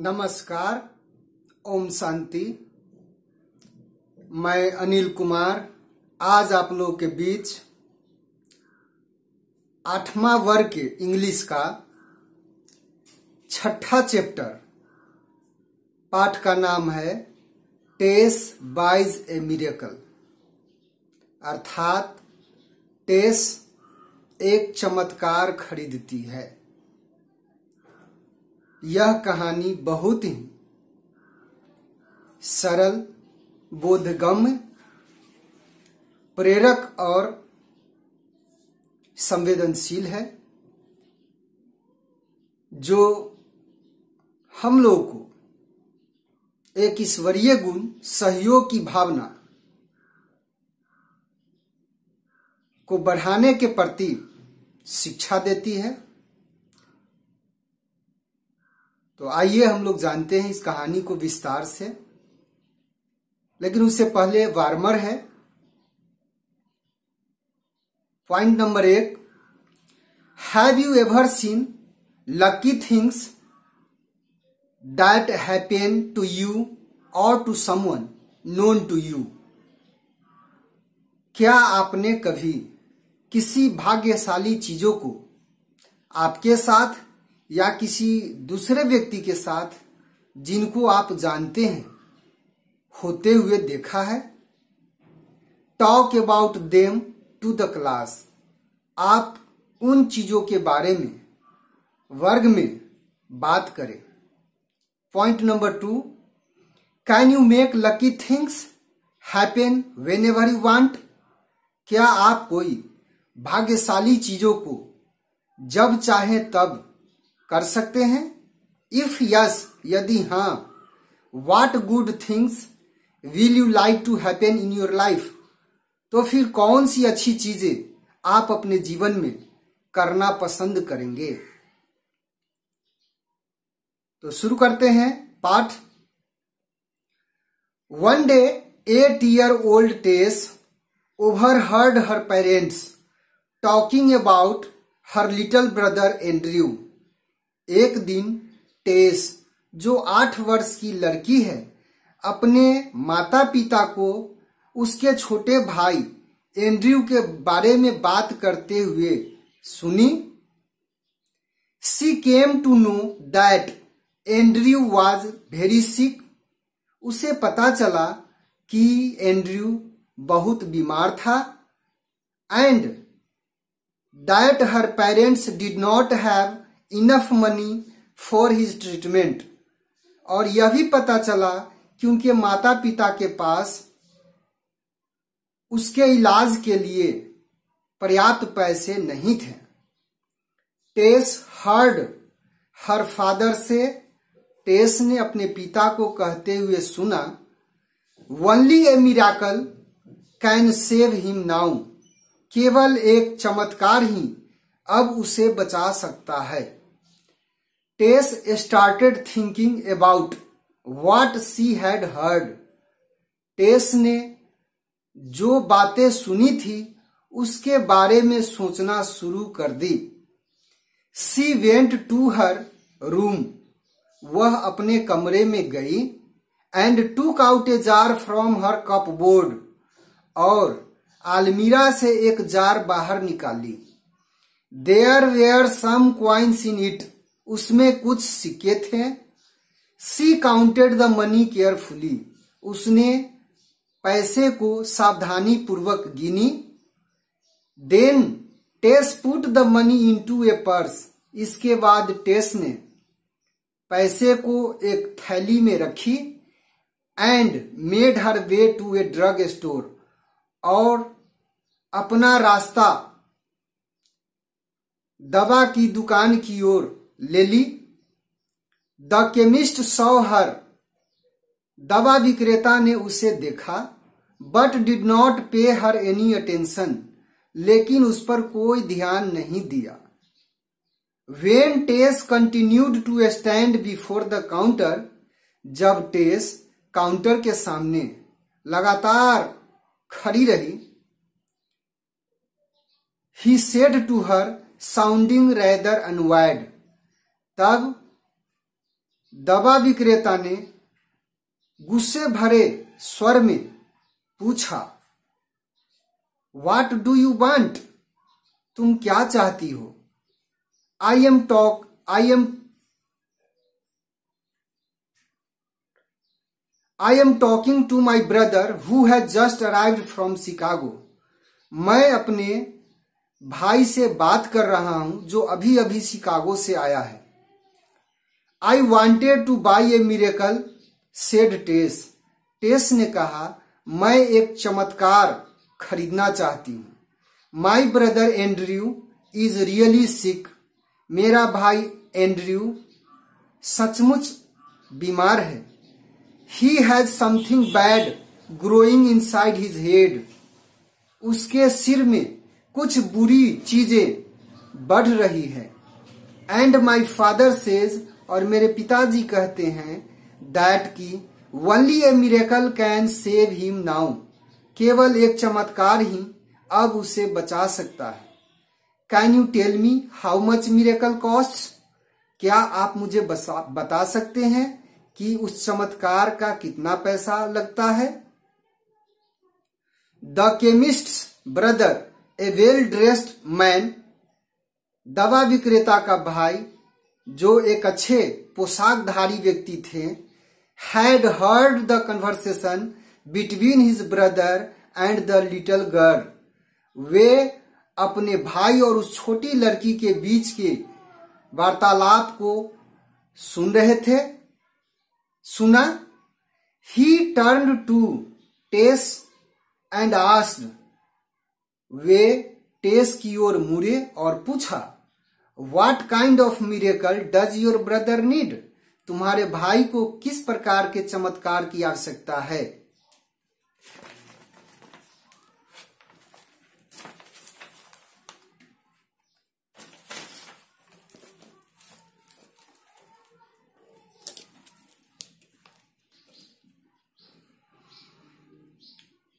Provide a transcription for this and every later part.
नमस्कार। ओम शांति। मैं अनिल कुमार आज आप लोगों के बीच 8वां वर्ग के इंग्लिश का 6ठा चैप्टर पाठ का नाम है टेस बाइज ए मिरेकल, अर्थात टेस एक चमत्कार खरीदती है। यह कहानी बहुत ही सरल, बोधगम्य, प्रेरक और संवेदनशील है, जो हम लोगों को एक ईश्वरीय गुण सहयोग की भावना को बढ़ाने के प्रति शिक्षा देती है। तो आइए हम लोग जानते हैं इस कहानी को विस्तार से, लेकिन उससे पहले वार्मर है। Point number 1, have you ever seen lucky things that happen to you or to someone known to you? क्या आपने कभी किसी भाग्यशाली चीजों को आपके साथ या किसी दूसरे व्यक्ति के साथ जिनको आप जानते हैं होते हुए देखा है? Talk about them to the class. आप उन चीजों के बारे में वर्ग में बात करें। Point number 2, can you make lucky things happen when ever you want? क्या आप कोई भाग्यशाली चीजों को जब चाहे तब कर सकते हैं? इफ यस, यदि हाँ, what good things will you like to happen in your life? तो फिर कौन सी अच्छी चीजें आप अपने जीवन में करना पसंद करेंगे? तो शुरू करते हैं पाठ। One day 8-year-old taste overheard her parents talking about her little brother Andrew. एक दिन टेस, जो 8 वर्ष की लड़की है, अपने माता पिता को उसके छोटे भाई एंड्रयू के बारे में बात करते हुए सुनी। She came to know that Andrew was very sick. उसे पता चला कि एंड्रयू बहुत बीमार था। And that her parents did not have enough money for his treatment. और यह भी पता चला कि उनके माता पिता के पास उसके इलाज के लिए पर्याप्त पैसे नहीं थे। टेस हर्ड हर फादर से, टेस ने अपने पिता को कहते हुए सुना, only a miracle can save him now. केवल एक चमत्कार ही अब उसे बचा सकता है। Tess started thinking about what she had heard. Tess ने जो बातें सुनी थी उसके बारे में सोचना शुरू कर दी। She went to her room. वह अपने कमरे में गई। And took out a jar from her cupboard. और अलमीरा से एक जार बाहर निकाली। There were some coins in it. उसमें कुछ सिक्के थे। She counted the money carefully. उसने पैसे को सावधानी पूर्वक गिनी। Then Tess put the money into a purse. इसके बाद टेस ने पैसे को एक थैली में रखी। And made her way to a drug store. और अपना रास्ता दवा की दुकान की ओर ले ली। The chemist saw her. दवा विक्रेता ने उसे देखा। बट डिड नॉट पे हर एनी अटेंशन। लेकिन उस पर कोई ध्यान नहीं दिया। When Tess continued to stand before the counter. जब टेस काउंटर के सामने लगातार खड़ी रही, he said to her, sounding rather annoyed. तब दवा विक्रेता ने गुस्से भरे स्वर में पूछा, What do you want? तुम क्या चाहती हो? I am talking to my brother who has just arrived from Chicago. मैं अपने भाई से बात कर रहा हूं जो अभी अभी शिकागो से आया है। I wanted to buy a miracle, said टेस। टेस ने कहा, मैं एक चमत्कार खरीदना चाहती हूं। My brother Andrew is really sick. मेरा भाई एंड्रयू सचमुच बीमार है। He has something bad growing inside his head. उसके सिर में कुछ बुरी चीजें बढ़ रही है। And my father says, और मेरे पिताजी कहते हैं, that कि only a miracle can save him now. केवल एक चमत्कार ही अब उसे बचा सकता है। Can you tell me how much miracle costs? क्या आप मुझे बता सकते हैं कि उस चमत्कार का कितना पैसा लगता है? The chemist's brother, a well-dressed man, दवा विक्रेता का भाई जो एक अच्छे पोशाकधारी व्यक्ति थे, had heard the conversation between his brother and the little girl. वे अपने भाई और उस छोटी लड़की के बीच के वार्तालाप को सुन रहे थे। सुना? He turned to taste and asked. वे टेस की ओर मुड़े और पूछा, What kind of miracle does your brother need? तुम्हारे भाई को किस प्रकार के चमत्कार की आवश्यकता है?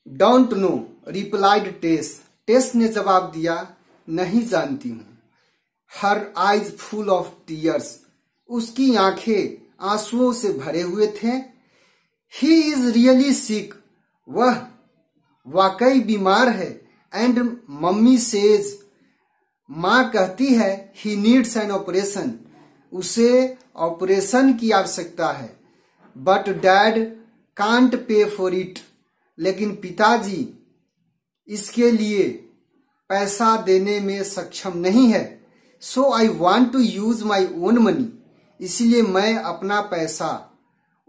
Don't know, replied टेस। टेस ने जवाब दिया, नहीं जानती हूं। Her eyes full of tears. उसकी आंखें आंसुओं से भरे हुए थे। He is really sick. वह वाकई बीमार है। And मम्मी says, माँ कहती है, he needs an operation. उसे ऑपरेशन की आवश्यकता है। But dad can't pay for it. लेकिन पिताजी इसके लिए पैसा देने में सक्षम नहीं है। So I want to use my own money. इसलिए मैं अपना पैसा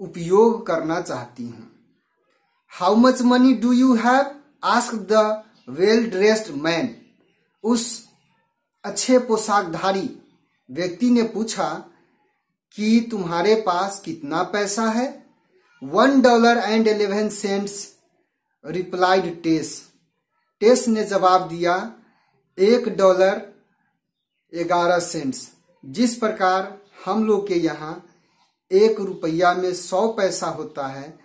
उपयोग करना चाहती हूँ। How much money do you have? asked the well-dressed man. उस अच्छे पोशाकधारी व्यक्ति ने पूछा कि तुम्हारे पास कितना पैसा है? $1.11, replied टेस। टेस ने जवाब दिया, $1.11। जिस प्रकार हम लोग के यहाँ 1 रुपया में 100 पैसा होता है,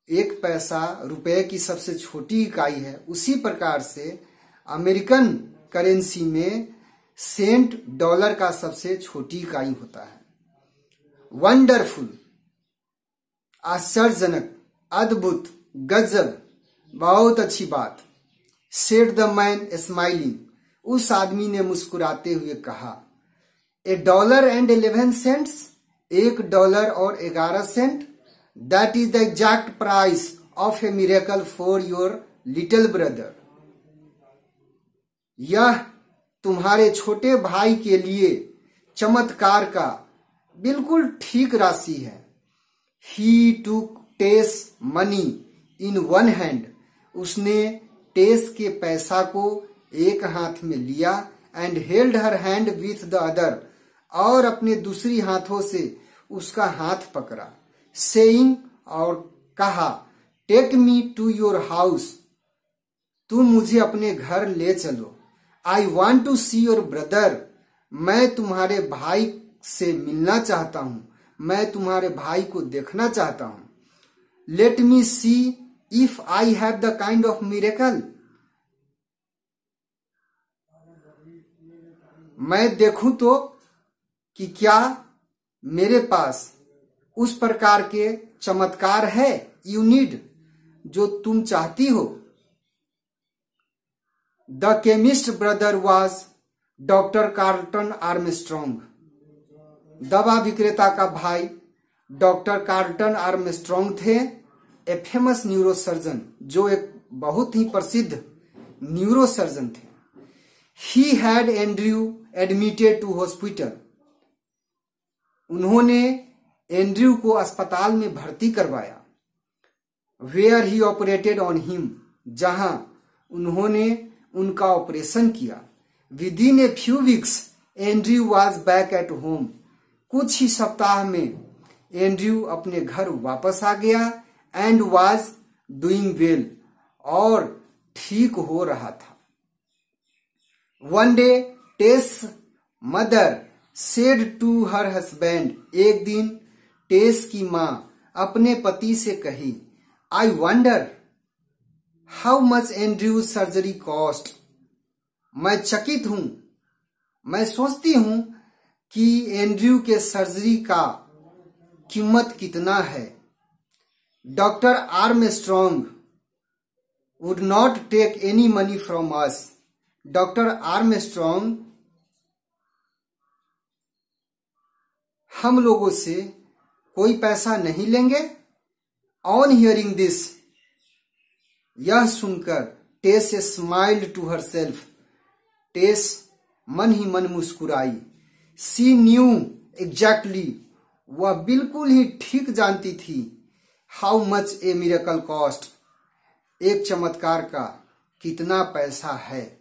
एक पैसा रुपये की सबसे छोटी इकाई है, उसी प्रकार से अमेरिकन करेंसी में सेंट डॉलर का सबसे छोटी इकाई होता है। वंडरफुल, आश्चर्यजनक, अद्भुत, गजब, बहुत अच्छी बात। Said the man smiling. उस आदमी ने मुस्कुराते हुए कहा, $1.11, $1.11, that is the exact price of A miracle for your little brother. यह तुम्हारे छोटे भाई के लिए चमत्कार का बिल्कुल ठीक राशि है। He took Tess money in one hand. उसने टेस के पैसा को एक हाथ में लिया and held her hand with the other, और अपने दूसरी हाथों से उसका हाथ पकड़ा, सेइंग, और कहा, take me to your house. तुम मुझे अपने घर ले चलो। I want to see your brother. मैं तुम्हारे भाई से मिलना चाहता हूं। मैं तुम्हारे भाई को देखना चाहता हूं। Let me see if I have the kind of miracle. मैं देखूं तो कि क्या मेरे पास उस प्रकार के चमत्कार है यू नीड जो तुम चाहती हो। The chemist brother was doctor Carlton Armstrong. दवा विक्रेता का भाई डॉक्टर कार्लटन आर्मस्ट्रॉन्ग थे, ए फेमस न्यूरोसर्जन, जो एक बहुत ही प्रसिद्ध न्यूरोसर्जन थे। He had Andrew admitted to hospital. उन्होंने एंड्रयू को अस्पताल में भर्ती करवाया। Where he operated on him, जहां उन्होंने उनका ऑपरेशन किया। Within a few weeks Andrew was back at home. कुछ ही सप्ताह में एंड्रयू अपने घर वापस आ गया एंड वॉज डूइंग वेल, और ठीक हो रहा था। One day Tess mother said to her husband. एक दिन टेस की मां अपने पति से कही, I wonder how much Andrew surgery cost. मैं चकित हूं, मैं सोचती हूं कि एंड्रयू के सर्जरी का कीमत कितना है। Doctor Armstrong would not take any money from us. Doctor Armstrong हम लोगों से कोई पैसा नहीं लेंगे। ऑन हियरिंग दिस, यह सुनकर टेस स्माइल्ड टू हर सेल्फ। टेस मन ही मन मुस्कुराई। सी न्यू एग्जैक्टली, वह बिल्कुल ही ठीक जानती थी, how much A miracle cost, एक चमत्कार का कितना पैसा है।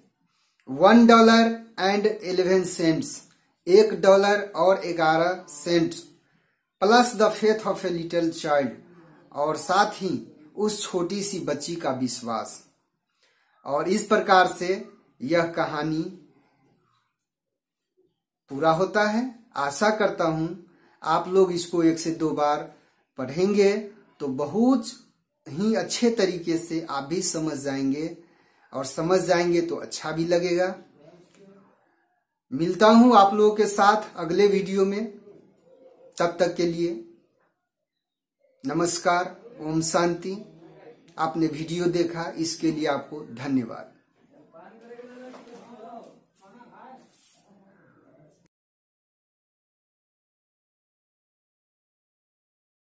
$1.11, $1 और 11 cents, plus the faith of a little child, और साथ ही उस छोटी सी बच्ची का विश्वास। और इस प्रकार से यह कहानी पूरा होता है। आशा करता हूं आप लोग इसको 1 से 2 बार पढ़ेंगे तो बहुत ही अच्छे तरीके से आप भी समझ जाएंगे, और समझ जाएंगे तो अच्छा भी लगेगा। मिलता हूं आप लोगों के साथ अगले वीडियो में। तब तक के लिए नमस्कार, ओम शांति। आपने वीडियो देखा इसके लिए आपको धन्यवाद।